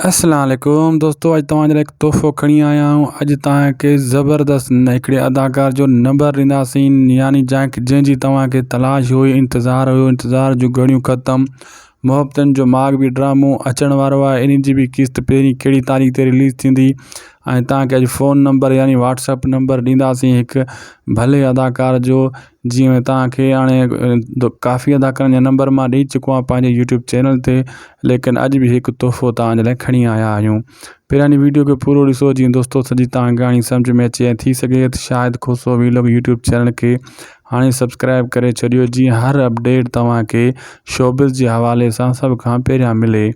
अस्सलाम वालेकुम दोस्तों, अॼु तव्हांजे लाइ हिकु तोहफ़ो खणी आया आहियूं। अॼु तव्हांखे ज़बरदस्त हिकिड़े अदाकार जो नंबर ॾींदासीं, यानी जंहिंजी तव्हांखे तलाश हुई, इंतज़ार जूं घड़ियूं ख़तमु। मुहबतनि जो माॻ बि ड्रामो अचण वारो आहे। इन जी बि किस्त पहिरीं कहिड़ी तारीख़ ते रिलीज़ थींदी ऐं तव्हांखे अॼु फ़ोन नंबर यानी व्हाट्सअप नंबर ॾींदासीं हिकु भले अदाकार जो। जीअं तव्हांखे हाणे काफ़ी अदाकारनि जा नंबर मां ॾेई चुको आहियां पंहिंजे यूट्यूब चैनल ते, लेकिन अॼु बि हिकु तोहफ़ो तव्हांजे लाइ खणी आया आहियूं। पहिरां वीडियो खे पूरो ॾिसो जीअं दोस्तों सॼी तव्हांखे हाणे सम्झ में अचे ऐं थी सघे त शायदि खोसो वीलॉग यूट्यूब चैनल खे हाणे सब्सक्राइब करे छॾियो, जीअं हर अपडेट तव्हांखे शोबिज़ जे हवाले सां सभ खां पहिरियां मिले।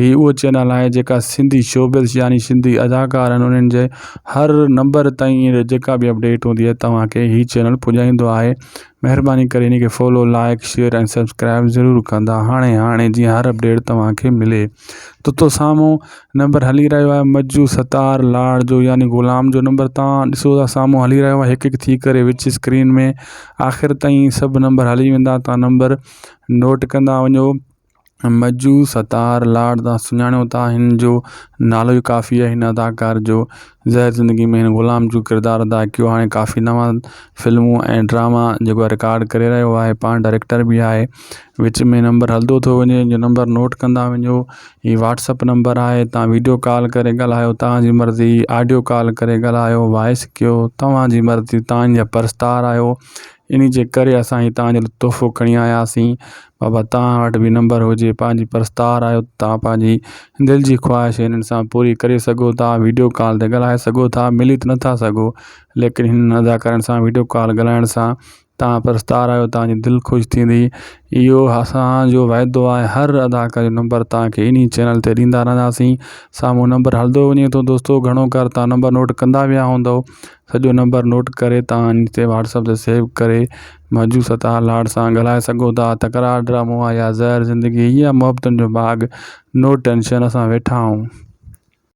ही उहो चैनल आहे जेका सिंधी शोबिज़ यानी सिंधी अदाकार आहिनि उन्हनि जे हर नंबर ताईं जेका बि अपडेट हूंदी आहे तव्हांखे ही चैनल पुॼाईंदो आहे। महिरबानी करे इन खे फॉलो, लाइक, शेयर ऐं सब्सक्राइब ज़रूरु कंदा हाणे जीअं हर अपडेट तव्हांखे मिले। तो साम्हूं नंबर हली रहियो आहे मज्जू सतार लाड़ जो यानी ग़ुलाम जो नंबर तव्हां ॾिसो था साम्हूं हली रहियो आहे, हिकु हिकु थी करे विच स्क्रीन में आख़िर ताईं सभु नंबर हली वेंदा। तव्हां नंबर नोट कंदा वञो। मज्जू सतार लाड़ तव्हां सुञाणो था, हिन जो नालो ई काफ़ी आहे हिन अदाकार जो। ज़हर ज़िंदगी में हिन ग़ुलाम जो किरदारु अदा कयो। हाणे काफ़ी नवां फिल्मूं ऐं ड्रामा जेको रिकॉर्ड करे रहियो आहे, पाण डायरेक्टर बि आहे। विच में नंबर हलंदो थो वञे, जो नंबर नोट कंदा वञो। ही व्हाट्सअप नंबर आहे, तव्हां वीडियो कॉल करे ॻाल्हायो, तव्हांजी मर्ज़ी, ऑडियो कॉल करे ॻाल्हायो, वॉइस कयो, तव्हांजी मर्ज़ी, तव्हांजा परस्तार आहियो। इन जे करे असां ही तव्हांजे लाइ तोहफ़ो खणी आयासीं। बाबा तव्हां वटि बि नंबर हुजे, पंहिंजी परस्तार आहियो, तव्हां पंहिंजी दिलि जी ख़्वाहिश हिननि सां पूरी करे सघो था। वीडियो कॉल ते ॻाल्हाए सघो था, मिली त नथा सघो, लेकिन हिन अदाकारनि सां वीडियो कॉल ॻाल्हाइण सां तव्हां परस्तार आहियो, तव्हांजी दिलि ख़ुशि थींदी। इहो असांजो वाइदो आहे। हर अदाकार जो नंबर तव्हांखे इन चैनल ते ॾींदा रहंदासीं। साम्हूं नंबर हलंदो वञे थो दोस्तों, घणो कर तव्हां नंबर नोट कंदा विया हूंदव। सॼो नंबर नोट करे तव्हां इन ते व्हाट्सअप ते सेव करे मज्जू सतार लाड़ सां ॻाल्हाए सघो था। तकरार ड्रामो आहे या ज़हर ज़िंदगी या मुहबतनि जो बाग़, नो टेंशन, असां वेठा आहियूं।